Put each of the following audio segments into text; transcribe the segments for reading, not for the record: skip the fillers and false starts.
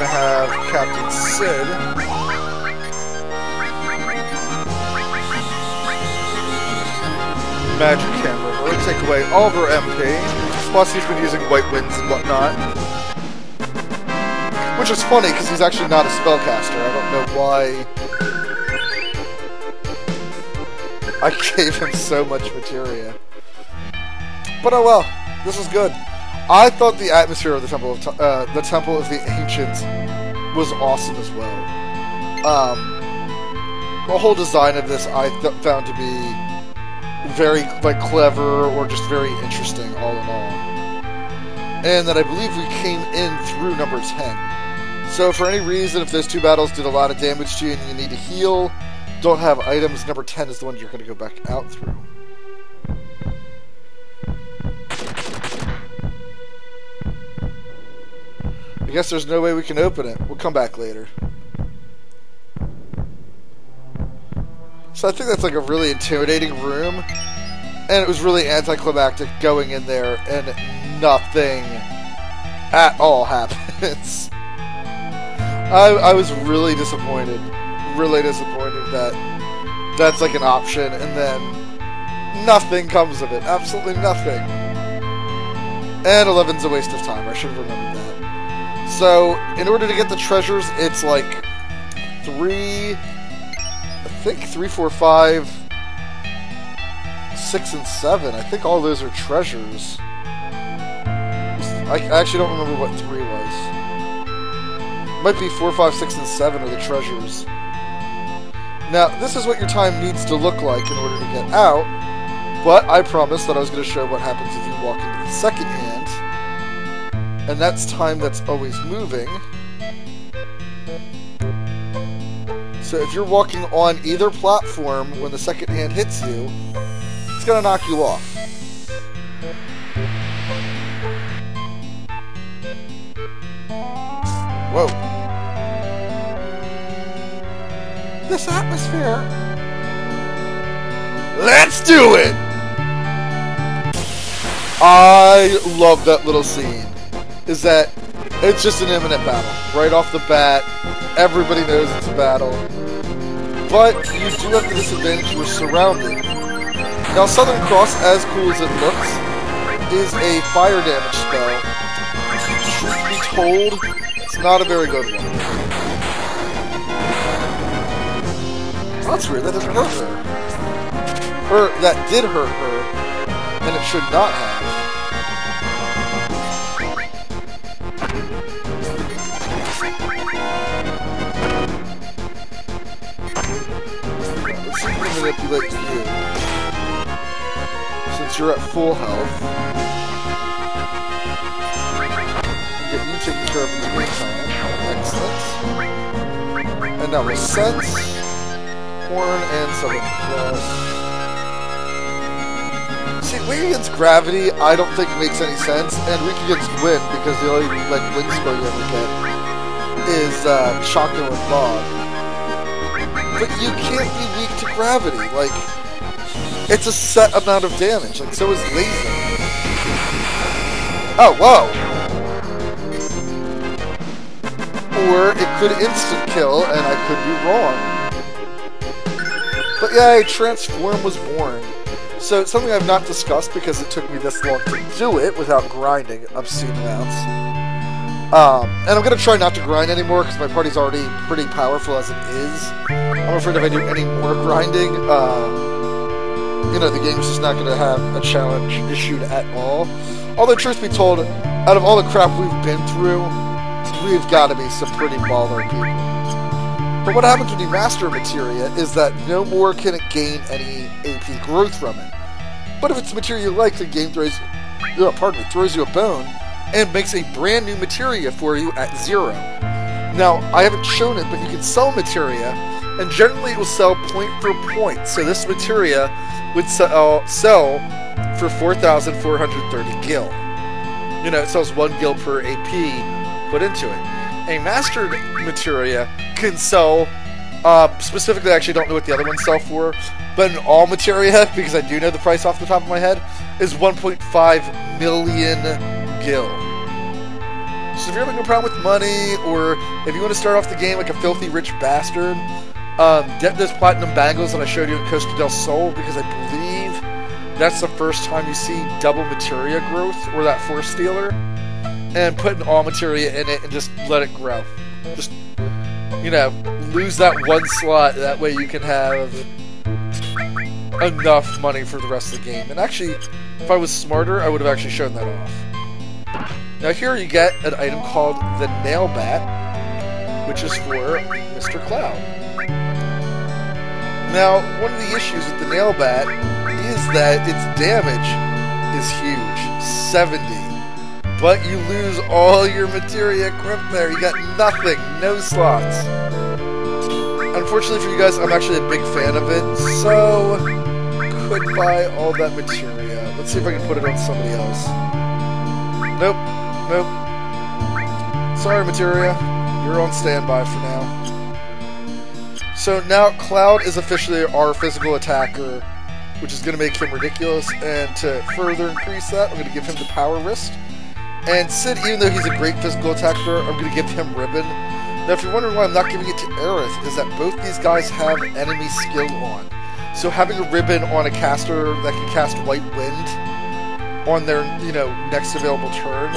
have Captain Sid. Magic Hammer. We'll take away all of her MP. Plus, he's been using White Winds and whatnot. Which is funny, because he's actually not a spellcaster. I don't know why I gave him so much materia. But oh well, this was good. I thought the atmosphere of the Temple of the Ancients was awesome as well. The whole design of this I found to be very clever or just very interesting all in all. And that I believe we came in through number 10. So for any reason, if those two battles did a lot of damage to you and you need to heal, don't have items, number 10 is the one you're going to go back out through. I guess there's no way we can open it. We'll come back later. So I think that's like a really intimidating room. And it was really anticlimactic going in there and nothing at all happens. I was really disappointed. Really disappointed that that's like an option and then nothing comes of it. Absolutely nothing. And 11's a waste of time. I should have remembered that. So, in order to get the treasures, it's like 3, 4, 5, 6, and 7. I think all those are treasures. I actually don't remember what 3 was. It might be 4, 5, 6, and 7 are the treasures. Now, this is what your time needs to look like in order to get out, but I promised that I was going to show what happens if you walk into the second hand. And that's time that's always moving. So if you're walking on either platform when the second hand hits you, it's going to knock you off. Whoa. This atmosphere. Let's do it! I love that little scene. Is that it's just an imminent battle. Right off the bat, everybody knows it's a battle. But you do have the disadvantage, we're surrounded. Now Southern Cross, as cool as it looks, is a fire damage spell. Truth be told, it's not a very good one. Oh, that's weird, that doesn't hurt her. Or, that did hurt her, and it should not have. Manipulate you, since you're at full health. Get you taken care of in the meantime. Excellent. And now we'll sense, horn, and Southern Cross. See, weak against gravity, I don't think makes any sense, and weak against wind, because the only wind spell you ever get is Chaco and Fog. But you can't be weak to gravity, like, it's a set amount of damage, like, so is laser. Oh, whoa! Or it could instant kill, and I could be wrong. But yeah, Transform was born. So, it's something I've not discussed because it took me this long to do it without grinding obscene amounts. And I'm going to try not to grind anymore because my party's already pretty powerful as it is. I'm afraid if I do any more grinding, you know, the game's just not going to have a challenge issued at all. Although, truth be told, out of all the crap we've been through, we've got to be some pretty baller people. But what happens when you master materia is that no more can it gain any AP growth from it. But if it's materia you like, the game throws you a bone and makes a brand new materia for you at 0. Now, I haven't shown it, but you can sell materia, and generally it will sell point for point. So this materia would sell for 4,430 gil. You know, it sells 1 gil per AP put into it. A mastered materia can sell, specifically I actually don't know what the other ones sell for, but an all materia, because I do know the price off the top of my head, is 1.5 million gil. So if you're having a problem with money, or if you want to start off the game like a filthy rich bastard, get those platinum bangles that I showed you in Costa del Sol, because I believe that's the first time you see double materia growth, or that force stealer, and put an all materia in it and just let it grow. Just, you know, lose that one slot, that way you can have enough money for the rest of the game. And actually, if I was smarter, I would have actually shown that off. Now here you get an item called the Nail Bat, which is for Mr. Cloud. Now, one of the issues with the Nail Bat is that its damage is huge, 70. But you lose all your materia equipped there. You got nothing, no slots. Unfortunately for you guys, I'm actually a big fan of it, so could buy all that materia. Let's see if I can put it on somebody else. Nope. Nope. Sorry, materia. You're on standby for now. So now Cloud is officially our physical attacker, which is going to make him ridiculous. And to further increase that, I'm going to give him the power wrist. And Sid, even though he's a great physical attacker, I'm going to give him ribbon. Now, if you're wondering why I'm not giving it to Aerith, is that both these guys have enemy skill on. So having a ribbon on a caster that can cast White Wind on their, you know, next available turn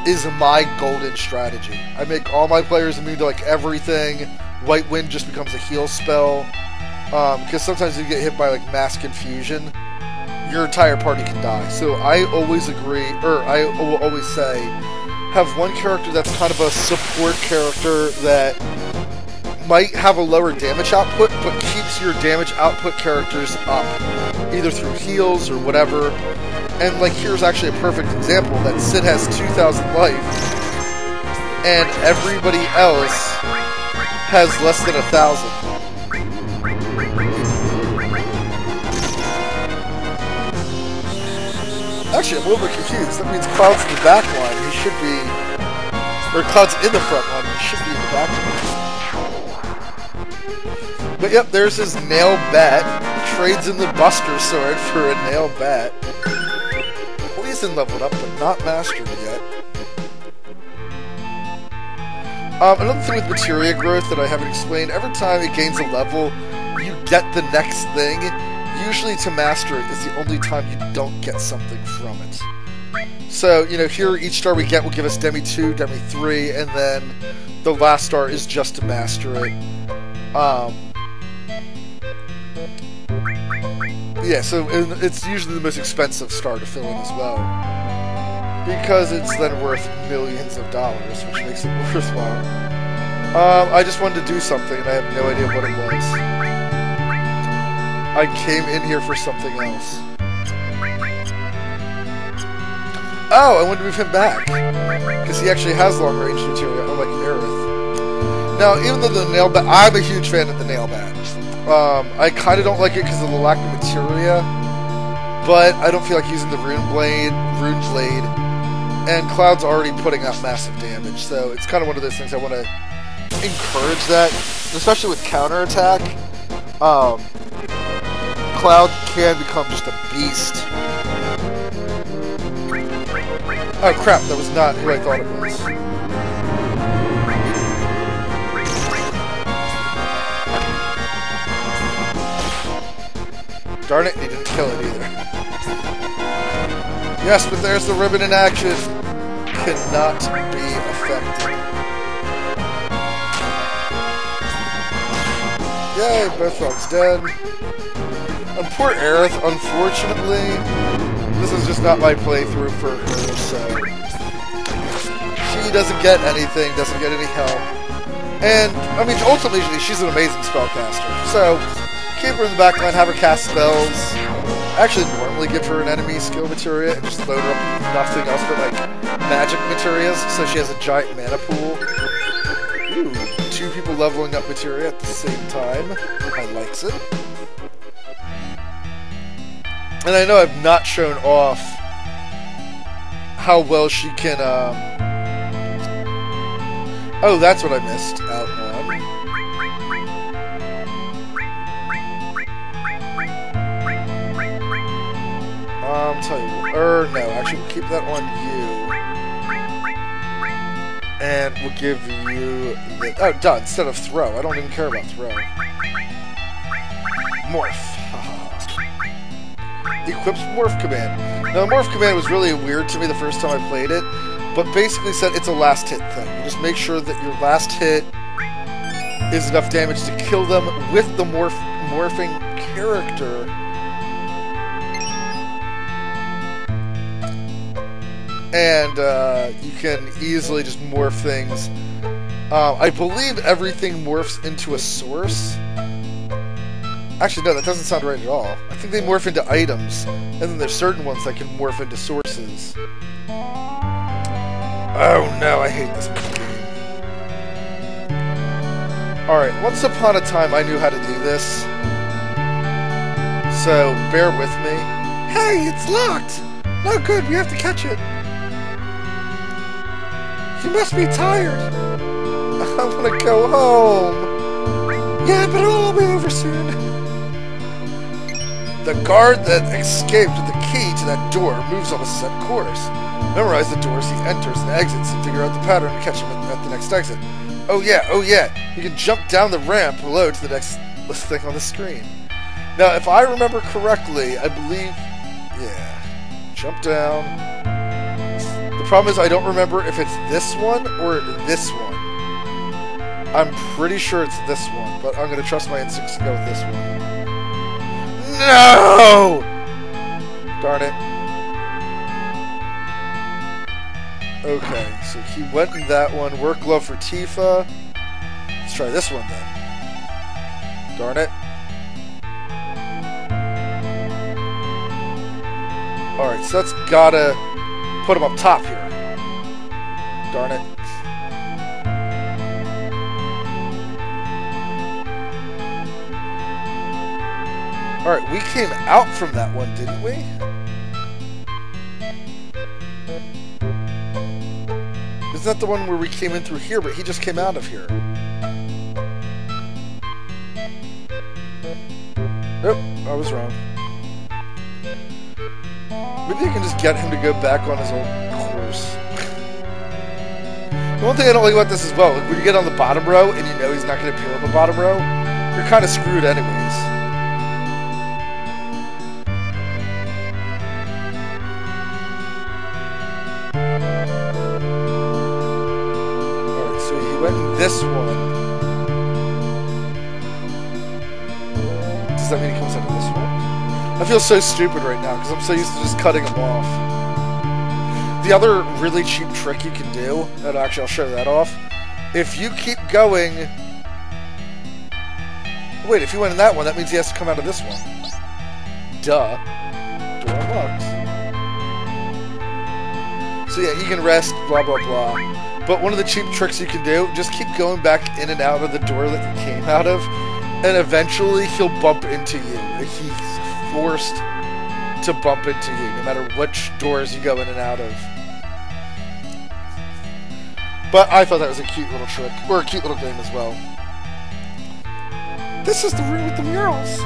is my golden strategy. I make all my players immune to like everything. White Wind just becomes a heal spell. Because sometimes you get hit by like mass confusion, your entire party can die. So I always agree, or I will always say, have one character that's kind of a support character that might have a lower damage output, but keeps your damage output characters up, either through heals or whatever. And like here's actually a perfect example that Sid has 2,000 life, and everybody else has less than 1,000. Actually, I'm a little bit confused. That means Cloud's in the back line. He should be, or Cloud's in the front line. He should be in the back line. But yep, there's his Nail Bat. Trades in the Buster Sword for a Nail Bat. Poison leveled up, but not mastered yet. Another thing with materia growth that I haven't explained, every time it gains a level, you get the next thing. Usually to master it is the only time you don't get something from it. So, you know, here each star we get will give us Demi 2, Demi 3, and then the last star is just to master it. Yeah, so it's usually the most expensive star to fill in as well, because it's then worth millions of dollars, which makes it worthwhile. I just wanted to do something, and I have no idea what it was. I came in here for something else. Oh, I wanted to move him back, because he actually has long-range materia, unlike Aerith. Now, even though the Nail Bat, I'm a huge fan of the Nail Bat. I kind of don't like it because of the lack of materia, but I don't feel like using the Rune Blade, and Cloud's already putting out massive damage, so it's kind of one of those things I want to encourage that, especially with counterattack. Cloud can become just a beast. Oh crap, that was not who I thought it was. Darn it, he didn't kill it either. Yes, but there's the ribbon in action. Cannot be affected. Yay, both frogs dead. And poor Aerith, unfortunately, this is just not my playthrough for her, so she doesn't get anything, doesn't get any help. And, I mean, ultimately, she's an amazing spellcaster, so keep her in the back line, have her cast spells. I actually normally give her an enemy skill materia and just load her up with nothing else but, like, magic materias, so she has a giant mana pool. Ooh, 2 people leveling up materia at the same time. I likes it. And I know I've not shown off how well she can, oh, that's what I missed out on. Tell you what, no, actually, we'll keep that on you. And we'll give you the... Oh, done. Instead of throw. I don't even care about throw. Morph. Equips morph command. Now, the morph command was really weird to me the first time I played it, but basically said it's a last hit thing. You just make sure that your last hit is enough damage to kill them with the morphing character. And you can easily just morph things. I believe everything morphs into a source. Actually, no, that doesn't sound right at all. I think they morph into items, and then there's certain ones that can morph into sources. Oh no, I hate this game. Alright, once upon a time I knew how to do this. So, bear with me. Hey, it's locked! No good, we have to catch it. You must be tired. I want to go home. Yeah, but it'll all be over soon. The guard that escaped with the key to that door moves on a set course. Memorize the doors he enters and exits and figure out the pattern and catch him at the next exit. Oh yeah. You can jump down the ramp below to the next thing on the screen. Now, if I remember correctly, I believe... Yeah. Jump down. The problem is I don't remember if it's this one or this one. I'm pretty sure it's this one, but I'm going to trust my instincts to go with this one. No! Darn it. Okay, so he went in that one. Work glove for Tifa. Let's try this one then. Darn it. Alright, so that's gotta put him up top here. Darn it. Alright, we came out from that one, didn't we? Isn't that the one where we came in through here, but he just came out of here? Nope, I was wrong. Maybe I can just get him to go back on his old course. The one thing I don't like about this as well, like when you get on the bottom row and you know he's not going to appear on the bottom row, you're kind of screwed anyways. Alright, so he went in this one. Does that mean he comes out of this one? I feel so stupid right now because I'm so used to just cutting him off. The other really cheap trick you can do, and actually I'll show that off, if you keep going... Wait, if he went in that one, that means he has to come out of this one. Duh. Door unlocked. So yeah, he can rest, blah blah blah. But one of the cheap tricks you can do, just keep going back in and out of the door that you came out of, and eventually he'll bump into you. He's forced to bump into you, no matter which doors you go in and out of. But I thought that was a cute little trick, or a cute little game as well. This is the room with the murals.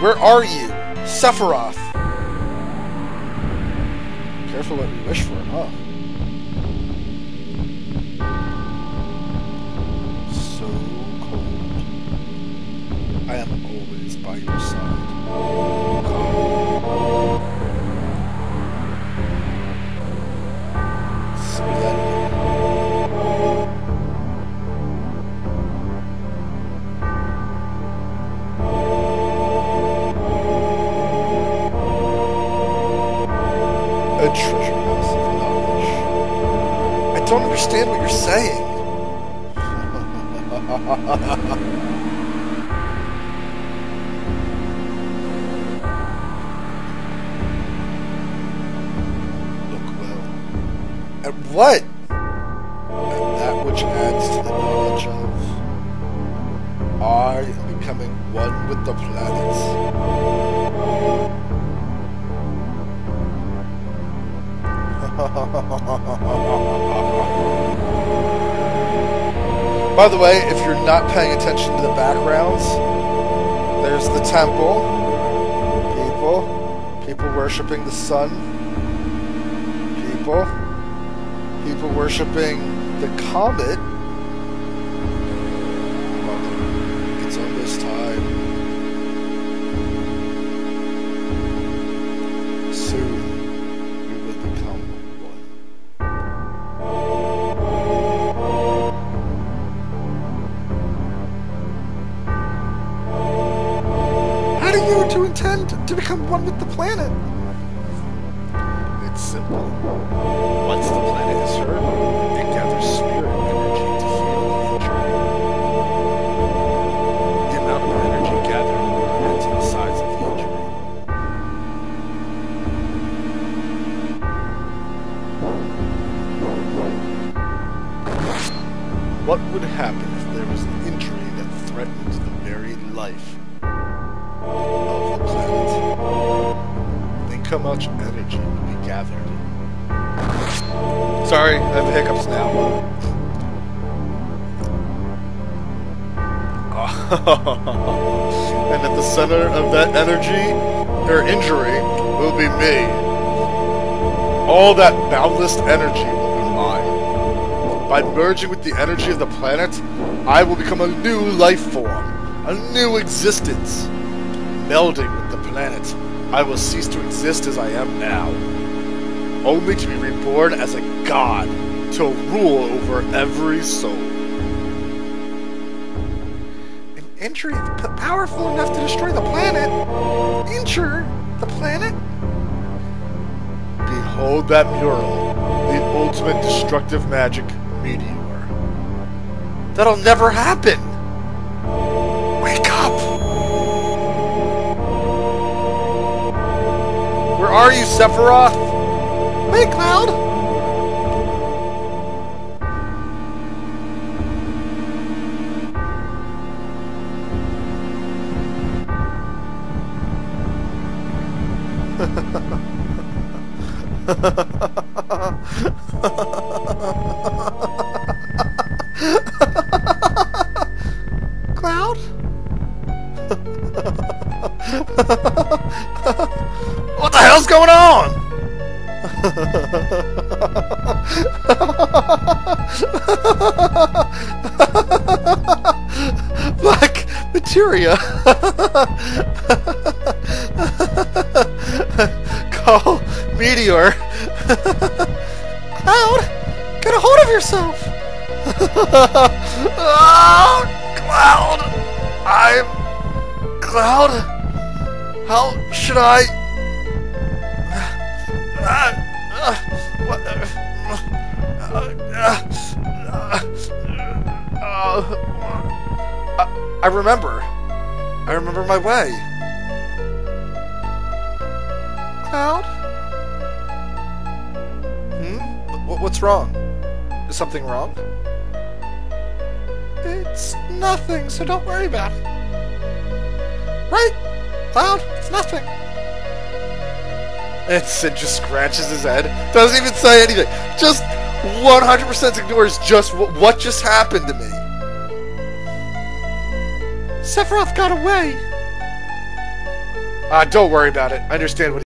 Where are you? Sephiroth. Careful what you wish for, huh? So cold. I am always by your side. Splendid. A treasure house of knowledge. I don't understand what you're saying. Look well. At what? At that which adds to the knowledge of. I am becoming one with the planets. By the way, if you're not paying attention to the backgrounds, there's the temple. People worshipping the sun. people. People worshipping the comet. Mother, it's almost time. Soon, we will become one. How do you two intend to become one with the planet? It's simple. Once the planet is hurt, it gathers spirit energy to heal the injury. The amount of energy gathered depends on the size of the injury. What would happen if there was an injury that threatened the very life of the planet? Think how much energy would be gathered. Sorry, I have hiccups now. And at the center of that energy, or injury, will be me. All that boundless energy will be mine. By merging with the energy of the planet, I will become a new life form, a new existence. Melding with the planet, I will cease to exist as I am now, only to be reborn as a god, to rule over every soul. An injury powerful enough to destroy the planet? Injure the planet? Behold that mural, the ultimate destructive magic meteor. That'll never happen! Wake up! Where are you, Sephiroth? Hey, Cloud! Cloud? What the hell's going on? Black materia. Call meteor. Cloud, get a hold of yourself. Oh, Cloud, I'm Cloud. How should I? I remember. I remember my way. Cloud? What's wrong? Is something wrong? It's nothing, so don't worry about it. Right? Cloud, it's nothing. And Sid just scratches his head. Doesn't even say anything. Just 100% ignores just what just happened to me. Sephiroth got away. Don't worry about it. I understand what